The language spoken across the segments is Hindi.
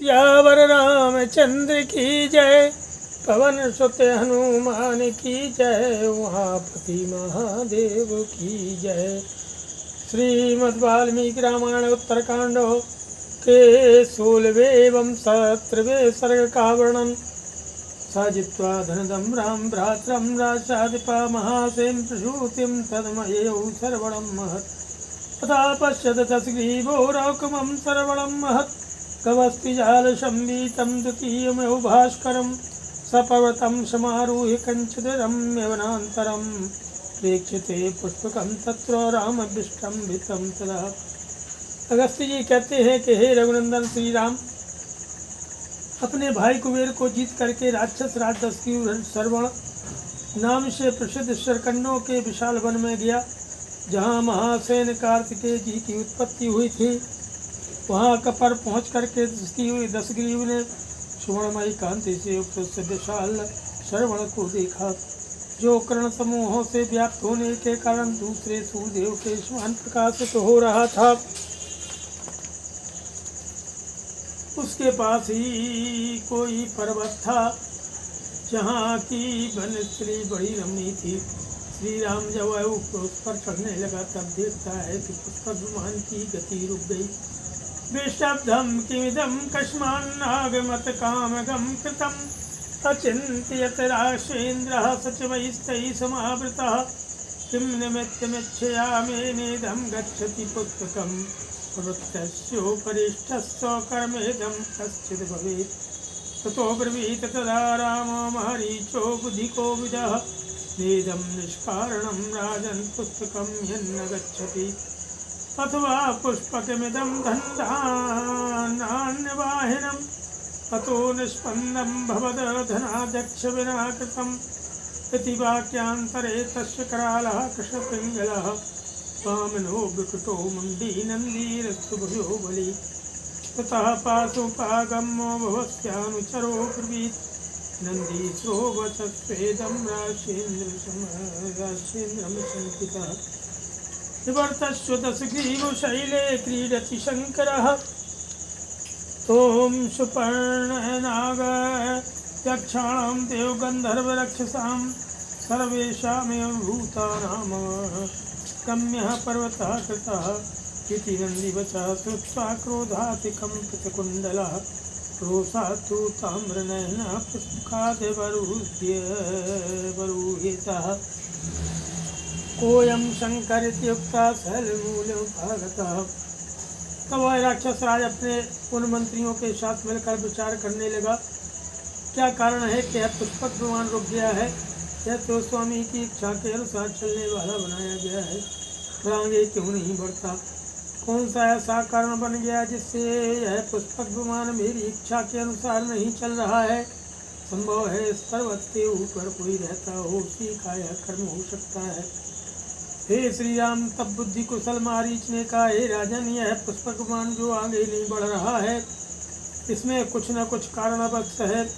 यावर रामचंद्र की जय, पवन सुत हनुमान की जय, उमापति महादेव की जय। श्रीमद् वाल्मीकि रामायण उत्तरकांड के 16वें सत्रहवें सर्ग का वर्णन। साजित्वा धनदं राम भ्रातरं राशाधिपा महासेन प्रसूतिं तन्मयौ सर्वणं महत्। तथा पश्यत दशग्रीवो रौकमं सर्वणं महत्। कवस्तिजालशम्भीतं द्वितीयमेव भास्करं सपर्वतं समारूह्य कञ्चिदरम्य वनान्तरं प्रेक्षते पुष्पकं तत्र रामभीष्टं भितं तदा। अगस्त्य जी कहते हैं कि हे रघुनंदन श्री राम अपने भाई कुबेर को जीत करके राक्षस राज दशग्रीव श्रवण नाम से प्रसिद्ध शरकंडों के विशाल वन में गया, जहाँ महासेन कार्तिकेय जी की उत्पत्ति हुई थी। वहाँ कपर पहुँच करके दशग्रीव ने सुवर्णमयी कांति से युक्त विशाल श्रवण को देखा, जो कर्ण समूहों से व्याप्त होने के कारण दूसरे सूर्यदेव के समान प्रकाशित हो रहा था। उसके पास ही कोई पर्वत था, जहाँ की वन स्त्री बड़ी रमणीय थी। श्री राम जब वह उस पर चढ़ने लगा तब देखता है कि पुष्पक विमान की गति रुक गई। विशब्दं किमिदं कस्मान्नागमत कामगं कृतम् अचिन्त्यत राक्षेन्द्रः सचिवैस्तैः समावृतः। किं निमित्तमिच्छयामेनेदं गच्छति पुस्तकं प्रवृत्तस्योपरिष्टस्य कर्मेदं कश्चिद् भवेत्। ततो ब्रवीत तदा रामो महरीचो बुद्धिकोविदः नेदं निष्कारणं राजन् पुस्तकं यन्न गच्छति। अथवा पुष्पकमिदं धन्धान्यवाहिनम् अतो निष्पन्नं भवदधनाध्यक्ष विना कृतम् इति वाक्यान्तरे तस्य करालः कृष्णपिङ्गलः स्वामिनो विकटो मुण्डी नन्दीरस्तु भयो बलि। ततः पाशुपागमो भवस्यानुचरो ब्रवीत् नन्दीश्रो वचस्वेदं राजेन्द्रं शङ्कितः। निवर्तस्व दशग्रीव शैले क्रीडति शङ्करः तों सुपर्णनाग यक्षाणां देवगन्धर्वरक्षसां सर्वेषामेव भूतानां गम्यः पर्वतः कृतः इति नन्दिवचः श्रुत्वा क्रोधातिकं कृतकुण्डलः रोषातु ताम्रनयनः पुष्पकादिवरुह्यतः। कोयम शंकर इत्युक्ता शैलमूलोपागतः। तब वह राक्षस राज अपने उन मंत्रियों के साथ मिलकर विचार करने लगा, क्या कारण है कि यह पुष्पक विमान रुक गया है। यह तो स्वामी की इच्छा के अनुसार चलने वाला बनाया गया है, आगे क्यों नहीं बढ़ता। कौन सा ऐसा कारण बन गया जिससे यह पुष्पक विमान मेरी इच्छा के अनुसार नहीं चल रहा है। संभव है इस पर्वत के ऊपर कोई रहता हो, उसी का यह कर्म हो सकता है। हे श्री राम तब बुद्धि कुशल मारीच ने कहा, हे राजन यह पुष्पक विमान जो आगे नहीं बढ़ रहा है, इसमें कुछ न कुछ कारण अवश्य है।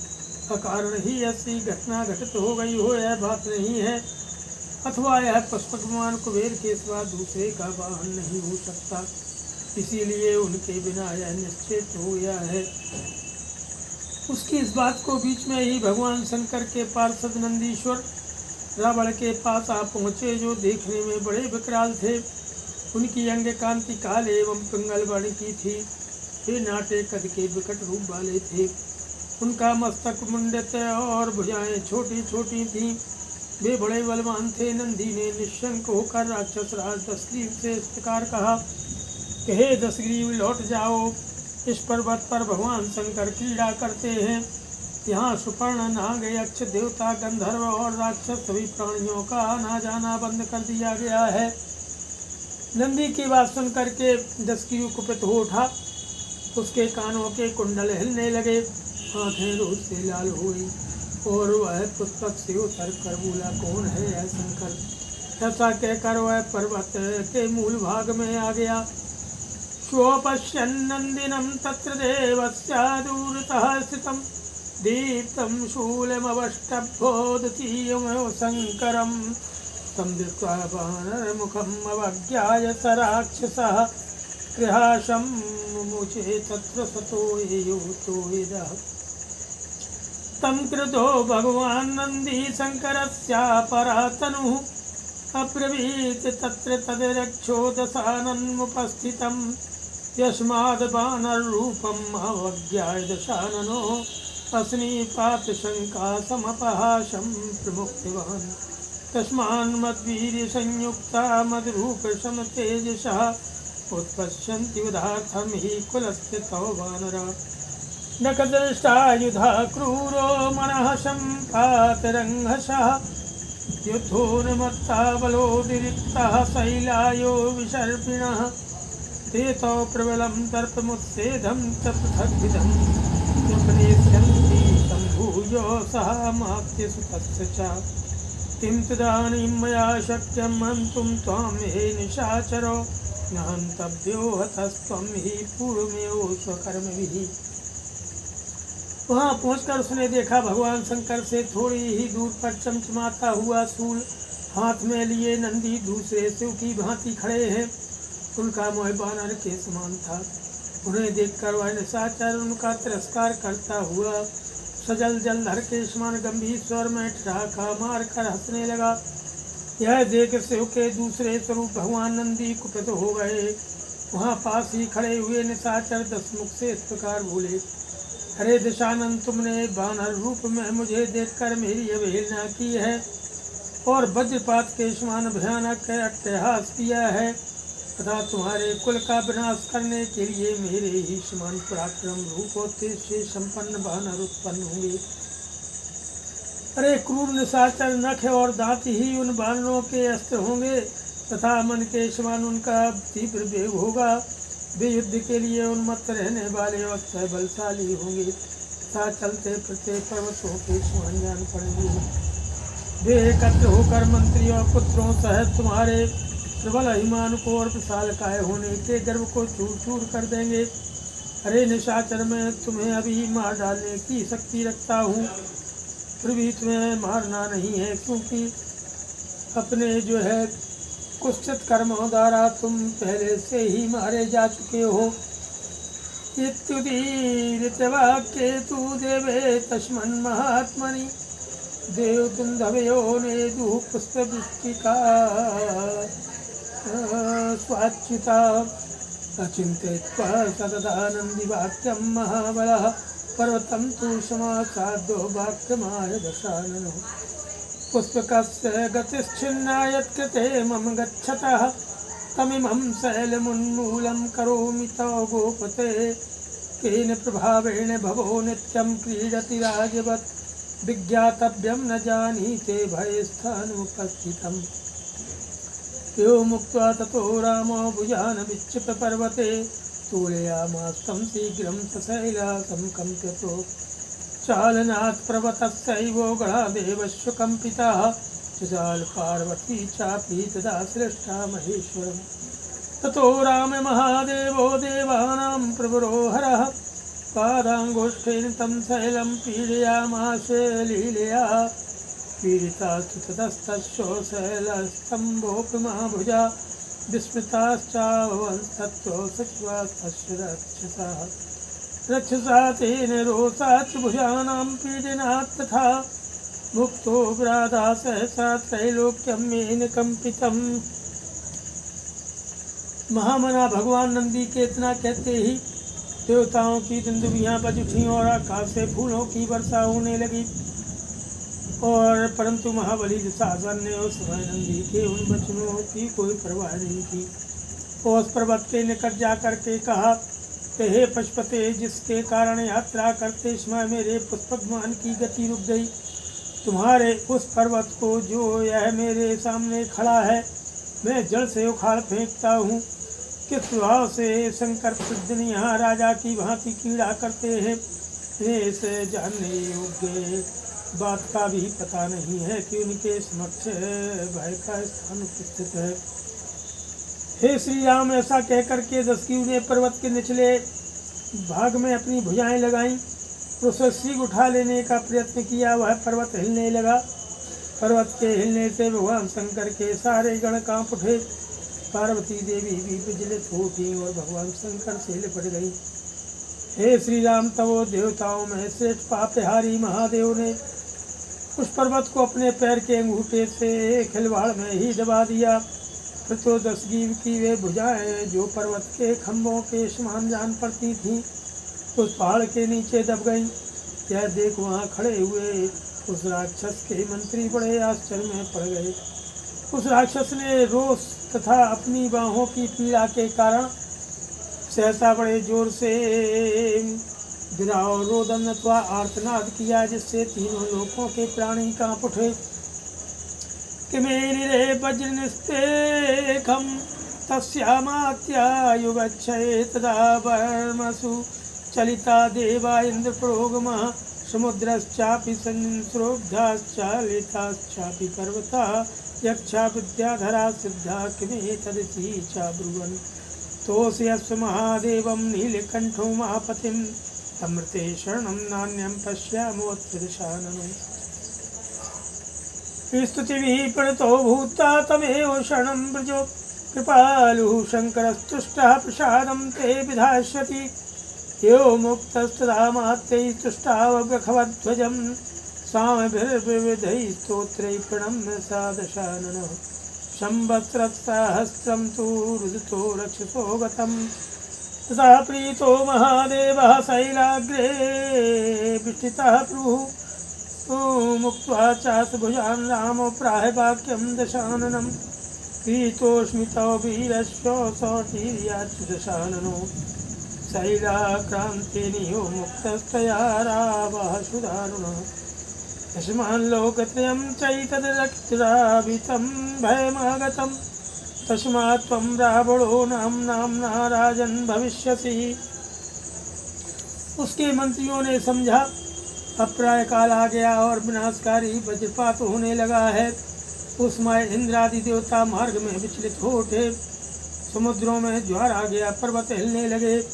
अकारण ही ऐसी घटना घटित हो गई हो यह बात नहीं है। अथवा यह पुष्पक विमान कुबेर के सिवा दूसरे का वाहन नहीं हो सकता, इसीलिए उनके बिना यह निश्चित हो गया है। उसकी इस बात को बीच में ही भगवान शंकर के पार्षद नंदीश्वर रावण के पास आ पहुँचे, जो देखने में बड़े विकराल थे। उनकी अंग कांति काले एवं पिंगल वर्ण की थी। वे नाटे कद के विकट रूप वाले थे। उनका मस्तक मुंडित और भुजाएं छोटी छोटी थीं। वे बड़े बलवान थे। नंदी ने निशंक होकर राक्षस राज दशग्रीव से इस प्रकार कहा कि हे दशग्रीव लौट जाओ, इस पर्वत पर भगवान शंकर क्रीड़ा करते हैं। यहाँ सुपर्ण नाग यक्ष देवता गंधर्व और राक्षस सभी प्राणियों का आना जाना बंद कर दिया गया है। नंदी की बात सुन करके दशग्रीव कुपित हो उठा। उसके कानों के कुंडल हिलने लगे, आंखें रोज से लाल हुई और वह पुस्तक से उतर कर बोला, कौन है यह शंकर। ऐसा कहकर वह पर्वत के मूल भाग में आ गया। स्वपश्यन्नन्दिनं तत्र देवस्य दूरतः स्थितं दीप्तं शूलमवष्टभोदतीयमेव शङ्करं तं दृष्ट्वा वानरमुखम् अवज्ञाय स राक्षसः गृहाशं मुमुचे तत्र सतो युतो यदः तं कृतो भगवान् नन्दी शङ्करस्यापरातनुः अब्रवीत् तत्र तद्रक्षोदशानन्मुपस्थितं यस्माद् वानररूपम् अवज्ञाय दशाननो अस्नीपात शङ्कासमपहासं प्रमुक्तवान् तस्मान्मद्वीर्यसंयुक्ता मद्रूपसमतेजसः उत्पश्यन्ति उदार्थं हि कुलस्थितो वानरा नखदृष्टायुधा क्रूरो मनः सम्पातरङ्घसः युद्धोन्मत्ता बलोदिरिक्तः शैलायो विसर्पिणः तेतो प्रबलं दर्पमुत्सेधं च पृथग्विधं व्यपनेष्यन्ति सम्भूयो सः मात्यसुतस्य च किं तदानीं मया शक्यं हन्तुं त्वां हे निशाचरो न हन्तव्यो हतस्त्वं हि पूर्वमेव स्वकर्मभिः। वहाँ पहुंचकर उसने देखा भगवान शंकर से थोड़ी ही दूर पर चमचमाता हुआ शूल हाथ में लिए नंदी दूसरे शिव की भांति खड़े हैं। उनका मुँह बानर के समान था। उन्हें देखकर वह निशाचर उनका तिरस्कार करता हुआ सजल जलधर के समान गंभीर स्वर में ठहाका मार कर हंसने लगा। यह देख शिव के दूसरे स्वरूप भगवान नंदी कुपित हो गए। वहाँ पास ही खड़े हुए निशाचर दशमुख से इस प्रकार बोले, अरे दशानन, तुमने बानर रूप में मुझे देखकर मेरी अवहेलना की है और वज्रपात के समान भयानक अट्टहास किया है तथा तुम्हारे कुल का विनाश करने के लिए मेरे ही समान पराक्रम रूप और तेज से संपन्न बानर उत्पन्न होंगे। अरे क्रूर निशाचर, नख और दांत ही उन बानरों के अस्त्र होंगे तथा मन के समान उनका तीव्र वेग होगा। वे युद्ध के लिए उन्मत्त रहने वाले और बलशाली होंगे तथा चलते फिरते पर्वतों के समान जान पड़ेंगे। वे एकत्र होकर मंत्री और पुत्रों सहित तुम्हारे प्रबल अभिमान को और विशालकाय होने के गर्व को चूर चूर कर देंगे। अरे निशाचर, मैं तुम्हें अभी मार डालने की शक्ति रखता हूँ, फिर भी तुम्हें मारना नहीं है, क्योंकि अपने जो है कुत्सित कर्मों द्वारा तुम पहले से ही मारे जा चुके हो। इत्युदीरितवाक्ये तु देवे तस्मन् महात्मनि देवदुन्दभयो नेदुः पुष्पवृष्टिका स्वाच्युता अचिन्तयित्वा सतदानन्दिवाक्यं महाबलः पर्वतं तु समासाद्यो वाक्यमाय दशाननः पुष्पकस्य गतिश्छिन्ना यत्कृते मम गच्छतः तमिमं शैलमुन्मूलं करोमि तव गोपते केन प्रभावेण भवो नित्यं क्रीडति राजवत् विज्ञातव्यं न जानीते भयस्थानुपस्थितम्। यो मुक्त्वा ततो रामो भुजान् विक्षिप्य पर्वते तूलयामास्तं शीघ्रं सशैलासं कम्प्यतो चालनात् पर्वतस्यैवो गणादेवश्वकम्पिताः चाल पार्वती चापि तदा सृष्टा महेश्वरम्। ततो राम महादेवो देवानां प्रवरो हरः पादाङ्गुष्ठेन तं शैलं पीडयामास लीलया पीडितास्तु ततस्तस्यो शैलस्तम्भोपमा भुजा विस्मृताश्चाभवंस्ततो सचिवास्तस्य रक्षसा तेन रोषात् भुजानां पीडनात् तथा मुक्तो व्राधा सहसा त्रैलोक्यं येन कंपितम्। महामना भगवान नंदी के इतना कहते ही देवताओं की दुंदुभियाँ बज उठी और आकाश से फूलों की वर्षा होने लगी। और परंतु महाबली दुशासन ने उस समय नंदी के उन वचनों की कोई परवाह नहीं की। और उस पर्वत के निकट जाकर के कहा कि हे पशुपते, जिसके कारण यात्रा करते समय मेरे पुष्पकमान की गति रुक गई, तुम्हारे उस पर्वत को जो यह मेरे सामने खड़ा है मैं जड़ से उखाड़ फेंकता हूँ। किस प्रभाव से शंकर प्रतिदिन यहाँ राजा की भांति कीड़ा करते हैं, इसे जानने योग्य बात का भी पता नहीं है कि उनके समक्ष भय का स्थान उपस्थित है। हे श्री राम, ऐसा कहकर के दस्यु ने पर्वत के निचले भाग में अपनी भुजाएं लगाईं, उसे शीघ्र उठा लेने का प्रयत्न किया। वह पर्वत हिलने लगा। पर्वत के हिलने से भगवान शंकर के सारे गण कांप उठे। पार्वती देवी भी विचलित हो उठी और भगवान शंकर से लिपट गई। हे श्री राम, तब वो देवताओं में श्रेष्ठ पापहारी महादेव ने उस पर्वत को अपने पैर के अंगूठे से खिलवाड़ में ही दबा दिया। फिर तो 10 गीव की वे भुजाएं जो पर्वत के खंभों के समान जान पड़ती थीं उस पहाड़ के नीचे दब गईं। यह देख वहाँ खड़े हुए उस राक्षस के मंत्री बड़े आश्चर्य में पड़ गए। उस राक्षस ने रोष तथा अपनी बाहों की पीड़ा के कारण सहसा बड़े जोर से विराव रोदन अथवा आर्तनाद किया, जिससे तीनों लोकों के प्राणी कांप उठे। किमेनिरे वज्रनिस्तेखं तस्यामात्यायुगच्छये तदा वर्मसु चलिता देवा इन्द्रप्रोगमः समुद्रश्चापि संस्रोग्धाश्चालिताश्चापि पर्वताः यक्षा विद्याधरा सिद्धा किमेतदिति चाब्रुवन्। तोऽस्यस्य महादेवं नीलकण्ठो महापतिं तमृते शरणं नान्यं पश्यामोऽत्र दशाननम्। स्तुतिभिः प्रणतो भूत्वा तमेव शरणं व्रजो कृपालुः शङ्करस्तुष्टः प्रसादं ते विधास्यति। यो मुक्तस्तदा मात्यै तुष्टावग्रखवध्वजं सामभिर्विविधैः स्तोत्रैः प्रणम्य सा दशाननः। संवत्सरसहस्रं तु रुदितो रक्षसो गतं तथा प्रीतो महादेवः शैलाग्रे विष्टितः प्रभुः मुक्त्वा चासभुजान् रामो प्राह वाक्यं दशाननं। प्रीतोऽस्मितो वीरस्य सौटीर्याच्च दशाननो शैलाक्रान्तिनियो मुक्तस्तया रावः सुदारुणः। यस्मान् लोकत्रयं चैतद्रक्षराभितं भयमागतं तस्मात् त्वं रावणो नाम्ना राजन् भविष्यसि। उसके मंत्रियों ने समझा अब प्राय काल आ गया और विनाशकारी वज्रपात होने लगा है। उस समय इंद्रादि देवता मार्ग में विचलित हो उठे, समुद्रों में ज्वार आ गया, पर्वत हिलने लगे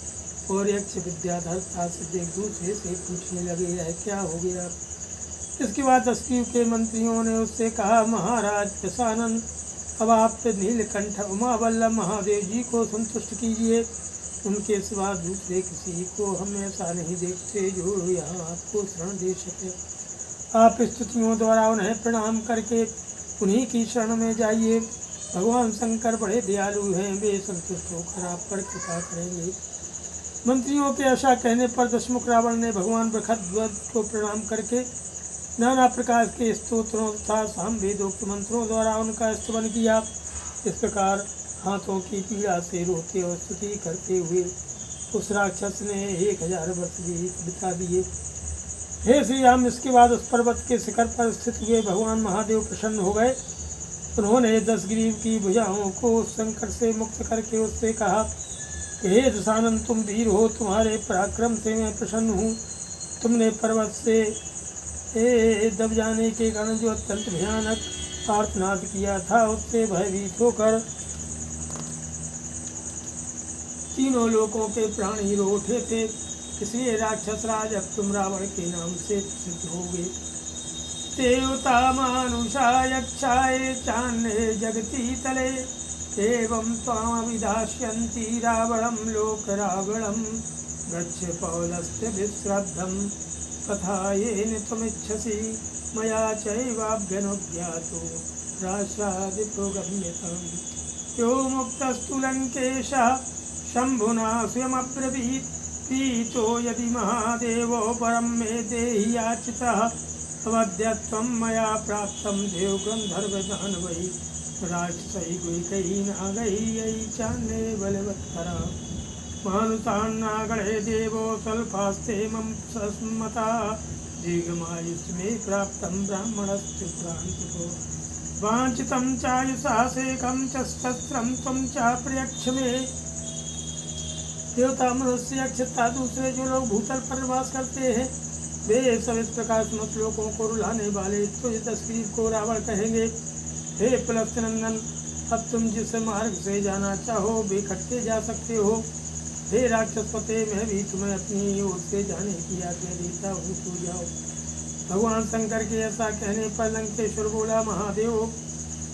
और यक्ष विद्याधर से एक दूसरे से पूछने लगे यह क्या हो गया। इसके बाद 10 के मंत्रियों ने उससे कहा महाराज दशानन, अब आप नीलकंठ उमावल्लभ महादेव जी को संतुष्ट कीजिए। उनके सिवा दूसरे किसी को हम ऐसा नहीं देखते जो यहाँ आपको शरण दे सके। आप स्तुतियों द्वारा उन्हें प्रणाम करके उन्हीं की शरण में जाइए। भगवान शंकर बड़े दयालु हैं, वे संतुष्ट होकर आप पर कृपा करेंगे। मंत्रियों के ऐसा कहने पर दशमुख रावण ने भगवान बृहद्रथ को प्रणाम करके नाना प्रकार के स्तोत्रों तथा सामवेदोक्त मंत्रों द्वारा उनका स्तवन किया। इस प्रकार हाथों की पीड़ा से रोते और स्तुति करते हुए उस राक्षस ने 1000 वर्ष बिता दिए। हे श्री राम, इसके बाद उस पर्वत के शिखर पर स्थित हुए भगवान महादेव प्रसन्न हो गए। उन्होंने 10 ग्रीव की भुजाओं को उस शंकर से मुक्त करके उससे कहा, हे दशानन, तुम वीर हो, तुम्हारे पराक्रम से मैं प्रसन्न हूँ। तुमने पर्वत से दब जाने के कारण जो अत्यंत भयानक आर्तनाद किया था उससे भयभीत होकर तीनों लोकों के प्राणी रो उठे थे। इसलिए राक्षस राज अब तुम रावण के नाम से प्रसिद्ध हो गए। देवता मानुषा यक्षाए चान्ये जगती तले एवं त्वामभिधास्यन्ति रावणं लोक रावणं गच्छ पौलस्य विश्रद्धं तथा येन त्वमिच्छसि मया चैवाभ्यनुज्ञातो राशादिप्रोगम्यताम्। यो मुक्तस्तु लङ्केशः शम्भुना स्वयमब्रवीत् पीतो यदि महादेवो परं मे देहि याचितः अवद्यत्वं मया प्राप्तं देवगन्धर्वदानवैः राक्षसैः गुहिकैः नागैः चान्ये बलवत्तरः। मानुषान्नागणे देवो स्वल्पास्ते मम सस्मता दीर्घमायुष्मे प्राप्तं ब्राह्मणस्य पुरान्तिको वाञ्छितं चायुषासेकं च शस्त्रं त्वं चाप्रयच्छ मे। देवता मनुष्य यक्ष तथा दूसरे जो लोग भूतल पर वास करते हैं वे सब इस प्रकार समस्त लोगों को रुलाने वाले तुझ तस्वीर को रावण कहेंगे। हे पुलस्त नंदन, अब तुम जिस मार्ग से जाना चाहो बेखटके जा सकते हो। हे राक्षसपते, मैं भी तुम्हें अपनी ओर से जाने की आज्ञा देता हूँ, सो जाओ। भगवान शंकर के ऐसा कहने पर लंकेश्वर बोला, महादेव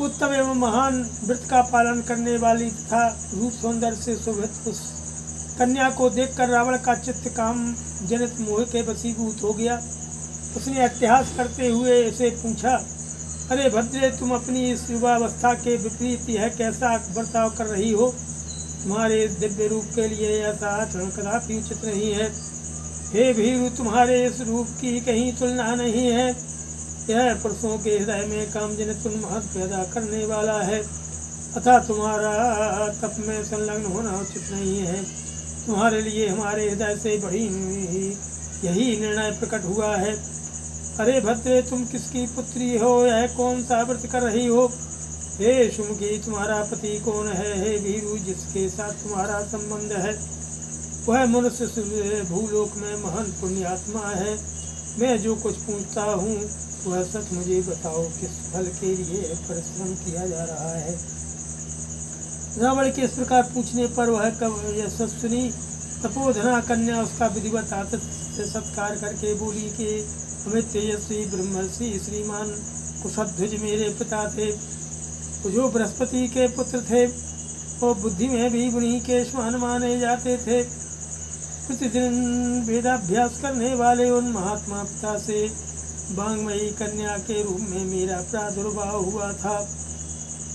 उत्तम एवं महान व्रत का पालन करने वाली तथा रूप सौंदर्य से शोभित उस कन्या को देखकर रावण का चित्त काम जनित मोह के वशीभूत हो गया। उसने अट्टहास करते हुए इसे पूछा, अरे भद्रे, तुम अपनी इस युवावस्था के विपरीत यह कैसा बर्ताव कर रही हो? तुम्हारे इस दिव्य रूप के लिए ऐसा आचरण कदापि उचित नहीं है। हे भीरु, तुम्हारे इस रूप की कहीं तुलना नहीं है। यह पुरुषों के हृदय में कामजनित उन्माद पैदा करने वाला है, अतः तुम्हारा तप में संलग्न होना उचित नहीं है। तुम्हारे लिए हमारे हृदय से बड़ी यही निर्णय प्रकट हुआ है। अरे भद्रे, तुम किसकी पुत्री हो? यह कौन सा व्रत कर रही हो? हे सुमुखी, तुम्हारा पति कौन है? हे भीरु, जिसके साथ तुम्हारा संबंध है वह मनुष्य भूलोक में महान पुण्यात्मा है। मैं जो कुछ पूछता हूँ वह सच मुझे बताओ, किस फल के लिए परिश्रम किया जा रहा है? रावण के इस प्रकार पूछने पर वह यह सब सुनी तपोधना कन्या उसका विधिवत आदत से सत्कार करके बोली कि हमें तेजस्वी ब्रह्मर्षि श्रीमान कुशध्वज मेरे पिता थे, जो बृहस्पति के पुत्र थे और बुद्धि में भी उन्हीं के समान माने जाते थे। प्रतिदिन वेदाभ्यास करने वाले उन महात्मा पिता से वांगमयी कन्या के रूप में मेरा प्रादुर्भाव हुआ था।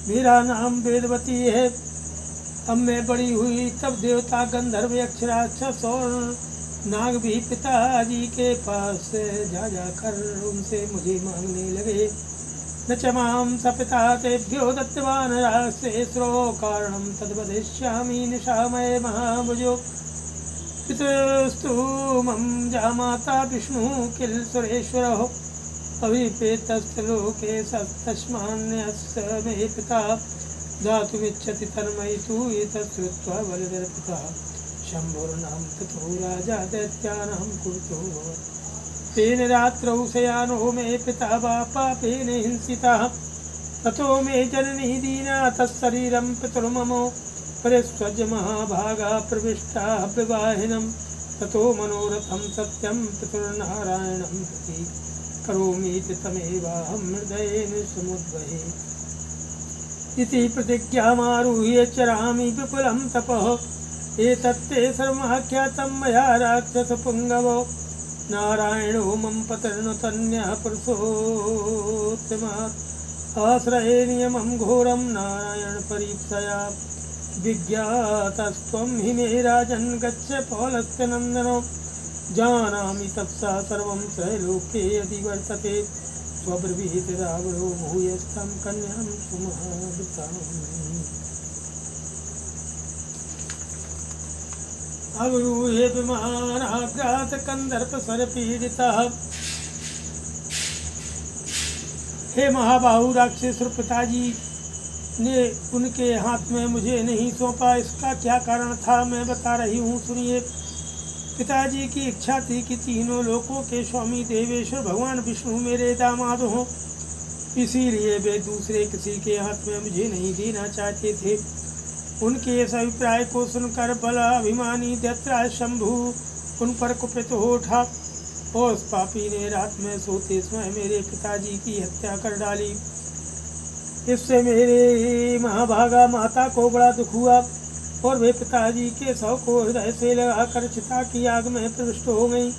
मेरा नाम वेदवती है। अब मैं बड़ी हुई तब देवता, गंधर्व, यक्ष, राक्षस और नाग भी पिताजी के पास जाकर उनसे मुझे मांगने लगे। न च मां सपिता तेभ्यो दत्तवान् राक्षसेश्वरो कारणं तद्वदिष्यामि निशामये महाभुजो। पितृस्तु मम जामाता विष्णुः किल सुरेश्वरः अभिपेतस्त्रिलोके तस्मान्यस्य मे पिता दातुमिच्छति तन्मयितु एतत् श्रुत्वा बलिदर्पितः शम्भुर्नाम ततो राजा दैत्यानां कुरुतो तेन रात्रौ शयानो मे पिता वा पापेन हिंसितः ततो मे जननी दीना तत्शरीरं पितुर्ममो परिस्वज महाभागा प्रविष्टा विवाहिनं ततो मनोरथं सत्यं पितुर्नारायणं प्रति करोमीति तमेवाहं हृदयेन समुद्वहे इति प्रतिज्ञामारुह्य चरामि विपुलं तपः एतत्ते सर्वमाख्यातं मया राक्षसपुङ्गवो नारायणो मम पतिर्नुतन्यः पुरुषोत्तमात् आश्रये नियमं घोरं नारायणपरीक्षया विज्ञातस्त्वं हि मे राजन् गच्छ पौलस्य नन्दनो जानामि तत्सा सर्वं त्रैलोक्ये यदि वर्तते स्वब्रवीत रावणो भूयस्तं कन्यां सुमहावृताम्। अवरूहे विमानाग्रात कंदर्प सरपीडितः। हे महाबाहु, राक्षस पिताजी ने उनके हाथ में मुझे नहीं सौंपा, इसका क्या कारण था मैं बता रही हूँ, सुनिए। पिताजी की इच्छा थी कि तीनों लोकों के स्वामी देवेश्वर भगवान विष्णु मेरे दामाद हों, इसीलिए वे दूसरे किसी के हाथ में मुझे नहीं देना चाहते थे। उनके इस अभिप्राय को सुनकर बला अभिमानी दैत्याज शंभु उन पर कुपित हो उठा और उस पापी ने रात में सोते समय मेरे पिताजी की हत्या कर डाली। इससे मेरे महाभागा माता को बड़ा दुख हुआ और वे पिताजी के शव को हृदय से लगाकर चिता की आग में प्रविष्ट हो गई।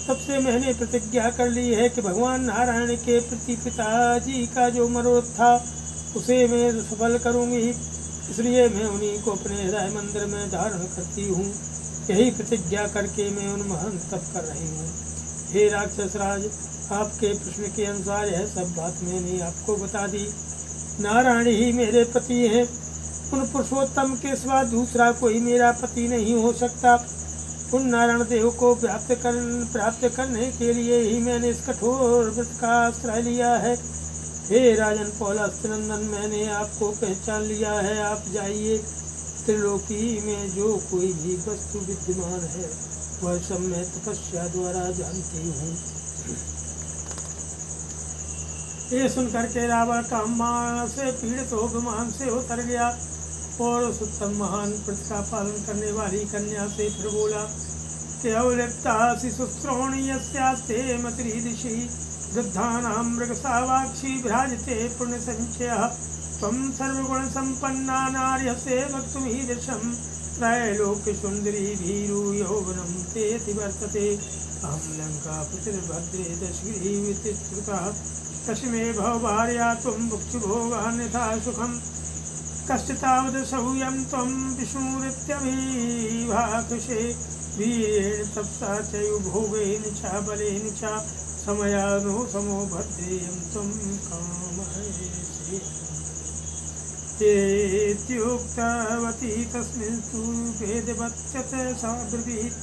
तब से मैंने प्रतिज्ञा कर ली है कि भगवान नारायण के प्रति पिताजी का जो मनोरथ था उसे मैं सफल करूंगी, इसलिए मैं उन्हीं को अपने हृदय मंदिर में धारण करती हूँ। यही प्रतिज्ञा करके मैं उन महान तप कर रही हूँ। हे राक्षस राज, आपके प्रश्न के अनुसार यह सब बात मैंने आपको बता दी। नारायण ही मेरे पति हैं। उन पुरुषोत्तम के सिवा दूसरा कोई मेरा पति नहीं हो सकता। उन नारायण देव को प्राप्त करने के लिए ही मैंने इस कठोर व्रत का आश्रय लिया है। हे राजन पौलस्त्यनंदन, मैंने आपको पहचान लिया है। आप जाइए, त्रिलोकी में जो कोई भी वस्तु विद्यमान है वह सब मैं तपस्या द्वारा जानती हूँ। ये सुनकर के रावण काम से पीड़ित हो विमान से उतर गया और उस उत्तम महान व्रत का पालन करने वाली कन्या से फिर बोला कि अवलिप्ता शिशुश्रोणीयस्यास्ते मतिरिदिशि वृद्धानां मृगसावाक्षी विराजते पुण्यसञ्चयः त्वं सर्वगुणसम्पन्ना नार्यसे वक्तुमीदृशं त्रैलोक्यसुन्दरी भीरु यौवनं ते अतिवर्तते अहं लङ्कापतिर्भद्रे दशग्रीवतिश्रुतः कश्मे भवभार्या त्वं भुक्तिभोगान्यथा सुखं कश्चितावदसहूयं त्वं विष्णुरित्यभिभाषसे वीरेण तपसा चयुर्भोगेन च बलेन च समयानो समो भद्रेयं त्वं कामयसि चेत्युक्तवती तस्मिन् तु भेदवत्यत सा ब्रवीत्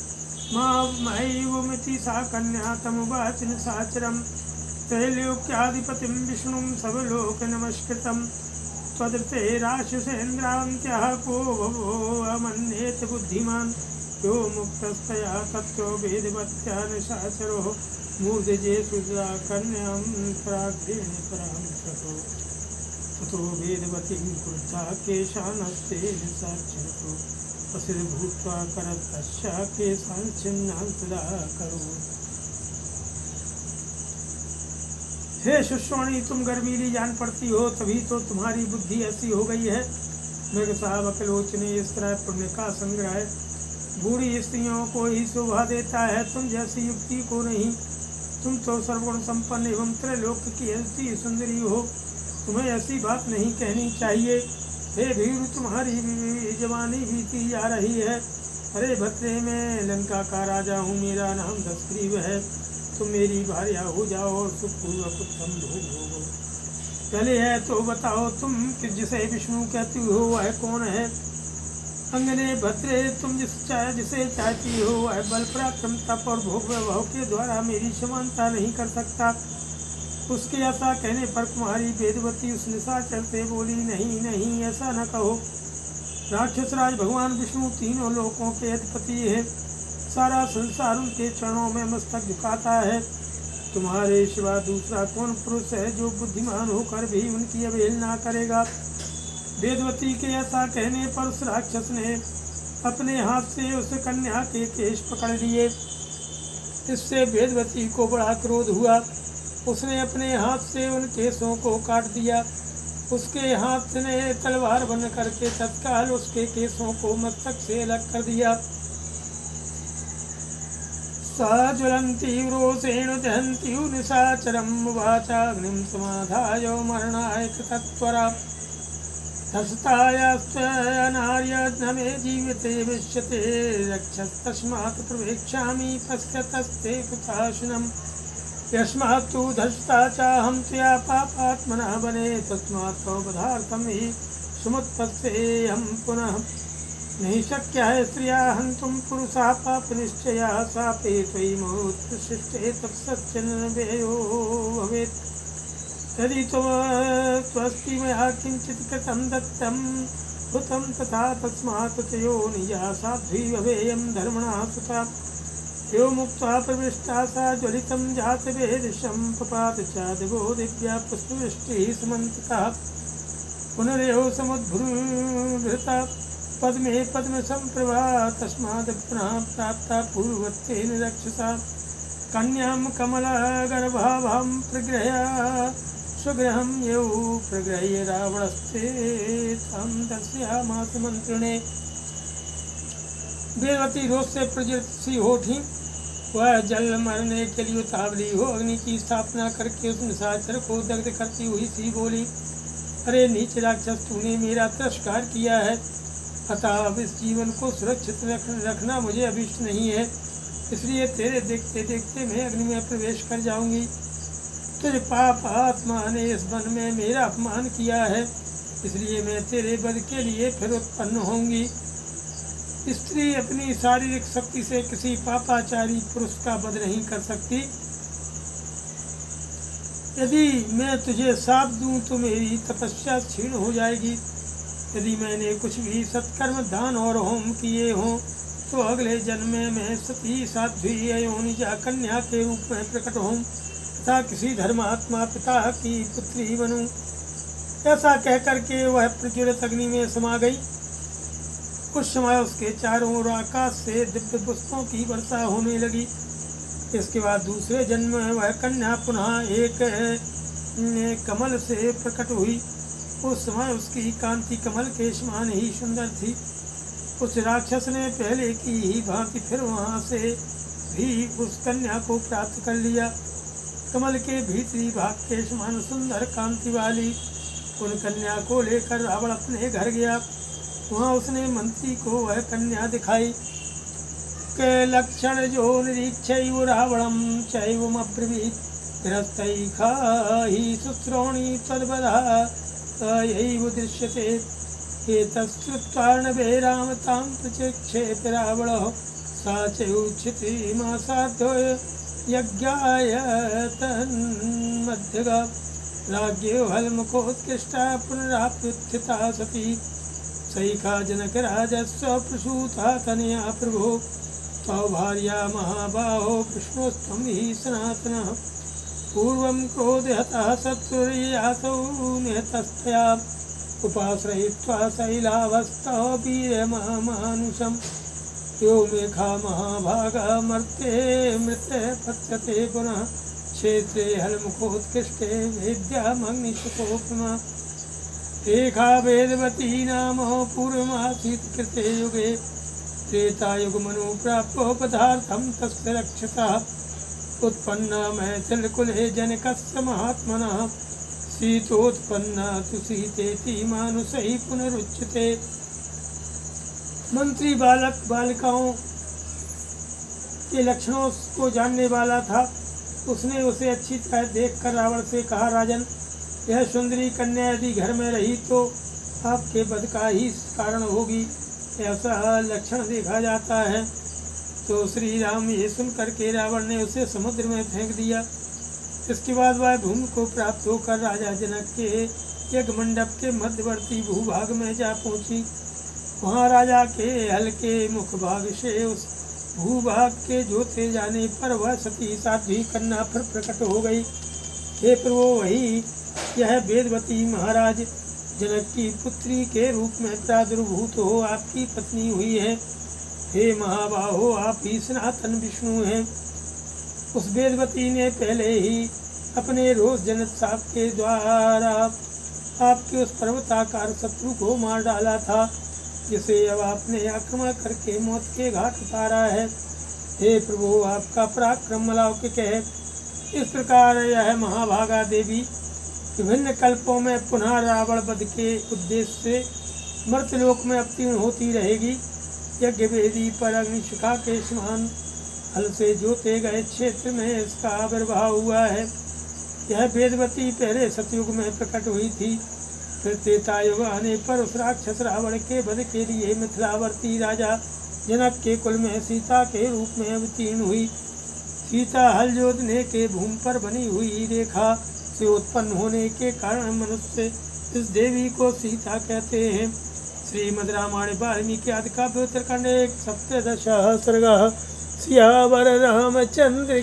मामैवमिति सा कन्या तमुवाचन साचरं त्रैलोक्याधिपतिं विष्णुं सर्वलोकनमस्कृतं त्वदृते राक्षसेन्द्रान्त्यः को भवो अमन्येत बुद्धिमान् यो मुक्तस्तया तत्त्वो वेदवत्या न साचरो मूर्धजे सुधा कन्यां प्राग्रेण परां ततो ततो वेदवतीं क्रुद्धा केशानस्ते साक्षरतो प्रसिद्ध भूत्वा करतस्या केशाञ्छिन्नान् तदा करोत्। हे सुष्वणी, तुम गर्वीली जान पड़ती हो, तभी तो तुम्हारी बुद्धि ऐसी हो गई है। मृग साहब अकलोचने इस तरह पुण्य का संग्रह बूढ़ी स्त्रियों को ही शोभा देता है, तुम जैसी युक्ति को नहीं। तुम तो सर्वगुण संपन्न एवं त्रैलोक्य की ऐसी सुंदरी हो, तुम्हें ऐसी बात नहीं कहनी चाहिए। हे भीरू, तुम्हारी जवानी बीती जा रही है। अरे भद्रे, मैं लंका का राजा हूँ, मेरा नाम दशग्रीव है। तुम मेरी भार्या हो जाओ और सुखपूर्वक उत्तम भोग भोगो। पहले है तो बताओ, तुम जिसे विष्णु कहती हो वह कौन है? अंगने भद्रे, तुम जिसे चाहती हो वह बल पराक्रम तप और भोग वैभव के द्वारा मेरी समानता नहीं कर सकता। उसके ऐसा कहने पर कुमारी वेदवती उस निशाचर से बोली, नहीं नहीं, ऐसा न कहो। राक्षसराज भगवान विष्णु तीनों लोकों के अधिपति है, सारा संसार उनके चरणों में मस्तक झुकाता है। तुम्हारे सिवा दूसरा कौन पुरुष है जो बुद्धिमान होकर भी उनकी अवहेलना करेगा? वेदवती के ऐसा कहने पर उस राक्षस ने अपने हाथ से उस कन्या के केश पकड़ लिए। इससे वेदवती को बड़ा क्रोध हुआ। उसने अपने हाथ से उन केशों को काट दिया। उसके हाथ ने तलवार बन करके तत्काल उसके केशों को मस्तक से अलग कर दिया। सा ज्वलन्ती रोषेण दहन्ती निशाचरं वाचाग्निं समाधाय मरणाय कृतत्वरा हस्तायास्त्वनार्य न मे जीविते विश्यते रक्षस्तस्मात् प्रवेक्ष्यामि पश्यतस्ते कुताशुनम् यस्मात् तु धस्ता चाहं त्वया पापात्मना बने तस्मात् तवबधार्थं हि समुत्पत्तेऽहं पुनः नहीं शक्य है स्त्रिया हन्तुं पुरुषा पाप निश्चया सापे त्वयि मोत्सृष्टे तत्सच्चनव्ययो भवेत्। यदि त्वस्ति मया किञ्चित् कृतं दत्तं हुतं तथा तस्मात् तयो निजा साध्वी भवेयं धर्मणा सुता। यो मुक्त्वा प्रविष्टा सा ज्वलितं जातवेदशं पपात चादिवो दिव्या पुष्पवृष्टिः समन्वितः पुनरेव समुद्भृता पद्मे पद्म संप्रभा तस्मात् पुनः प्राप्ता पूर्वत्वेन रक्षसा कन्यां कमलगर्भां प्रगृह्य स्वगृहं यौ प्रगृह्य रावणस्ते तं दर्शयामास मंत्रिणे। वेदवती रोष से प्रज्वलित सी हो उठी। वह जल मरने के लिए उतावली हो अग्नि की स्थापना करके उस निशाचर को दग्ध करती हुई सी बोली, अरे नीच राक्षस, तूने मेरा तिरस्कार किया है, अतः अब इस जीवन को सुरक्षित रखना मुझे अभिष्ट नहीं है। इसलिए तेरे देखते देखते मैं अग्नि में प्रवेश कर जाऊंगी। तुझ पाप आत्मा ने इस वन में मेरा अपमान किया है, इसलिए मैं तेरे वध के लिए फिर उत्पन्न होंगी। स्त्री अपनी शारीरिक शक्ति से किसी पापाचारी पुरुष का वध नहीं कर सकती। यदि मैं तुझे शाप दूं तो मेरी तपस्या क्षीण हो जाएगी। यदि मैंने कुछ भी सत्कर्म दान और होम किए हों तो अगले जन्म में मैं सती साध्वी योनिजा कन्या के रूप में प्रकट हों तथा किसी धर्मात्मा पिता की पुत्री बनूं। ऐसा कहकर के वह प्रज्वलित अग्नि में समा गई। कुछ समय उसके चारों ओर आकाश से दिव्य पुष्पों की वर्षा होने लगी। इसके बाद दूसरे जन्म में वह कन्या पुनः एक कमल से प्रकट हुई। उस समय उसकी कांति कमल के समान ही सुंदर थी। उस राक्षस ने पहले की ही भांति फिर वहाँ से भी उस कन्या को प्राप्त कर लिया। कमल के भीतरी भाग के समान सुंदर कांति वाली उन कन्या को लेकर रावण अपने घर गया। वहाँ उसने मंत्री को वह कन्या दिखाई। के लक्षण जो निरीक्षैव रावणम चैवमब्रवीत् निरस्तैखाहि शुश्रोणि तद्वदायैव दृश्यते। एतच्छ्रुत्वार्णवे राम तां प्रचक्षेप रावणः सा च उच्यते यज्ञाय तन्मध्यगा राज्ञो हलमुखोत्कृष्टा पुनराप्युत्थिता सती। सैखा जनकराजस्व प्रसूता तनया प्रभो तव भार्या महाबाहो विष्णुस्त्वं हि सनातनः। पूर्वं क्रोधहतः शत्रुर्यासौ निहतस्तया उपाश्रयित्वा शैलावस्थो वीर्यमानुषम्। यो मेघा महाभागा मर्त्ये मृत्य पत्यते पुनः क्षेत्रे हलमुखोत्कृष्टे वेद्यामग्निशुकोपमा। रेखा वेदवती नाम पूर्वमासीत् कृते युगे त्रेतायुगमनु प्राप्तो पदार्थं तस्य रक्षतः। उत्पन्ना मैथिलकुले जनकस्य महात्मनः सीतोत्पन्ना तु सीतेति मानुषैः पुनरुच्यते। मंत्री बालक बालिकाओं के लक्षणों को जानने वाला था। उसने उसे अच्छी तरह देखकर रावण से कहा, राजन, यह सुंदरी कन्या यदि घर में रही तो आपके वध का ही कारण होगी, ऐसा लक्षण देखा जाता है। तो श्री राम ये सुनकर के रावण ने उसे समुद्र में फेंक दिया। इसके बाद वह भूमि को प्राप्त होकर राजा जनक के यज्ञ मंडप के मध्यवर्ती भूभाग में जा पहुंची। वहाँ राजा के हल के मुख भाग से उस भूभाग के जोते जाने पर वह सती साध्वी कन्या फिर प्रकट हो गई। हे प्रभु, वही यह वेदवती महाराज जनक की पुत्री के रूप में प्रादुर्भूत हो आपकी पत्नी हुई है। हे महाबाहो, आप ही सनातन विष्णु हैं। उस वेदवती ने पहले ही अपने रोष जनित साप के द्वारा आपके उस पर्वताकार शत्रु को मार डाला था, जिसे अब आपने आक्रमण करके मौत के घाट उतारा है। हे प्रभु, आपका पराक्रम अलौकिक है। इस प्रकार यह महाभागा देवी विभिन्न कल्पों में पुनः रावण वध के उद्देश्य से मर्त्यलोक में अवतीर्ण होती रहेगी। यज्ञ वेदी पर अग्निशिखा के समान हल से जोते गए क्षेत्र में इसका आविर्भाव हुआ है। यह वेदवती पहले सतयुग में प्रकट हुई थी। फिर त्रेतायुग आने पर उस राक्षस रावण के वध के लिए मिथिलावर्ती राजा जनक के कुल में सीता के रूप में अवतीर्ण हुई। सीता हल जोतने के भूमि पर बनी हुई रेखा से उत्पन्न होने के कारण मनुष्य इस देवी को सीता कहते हैं। श्रीमद् रामायण वाल्मीकि आदि काव्य उत्तरकांड 1 सप्तदश सर्ग। सियावर रामचंद्र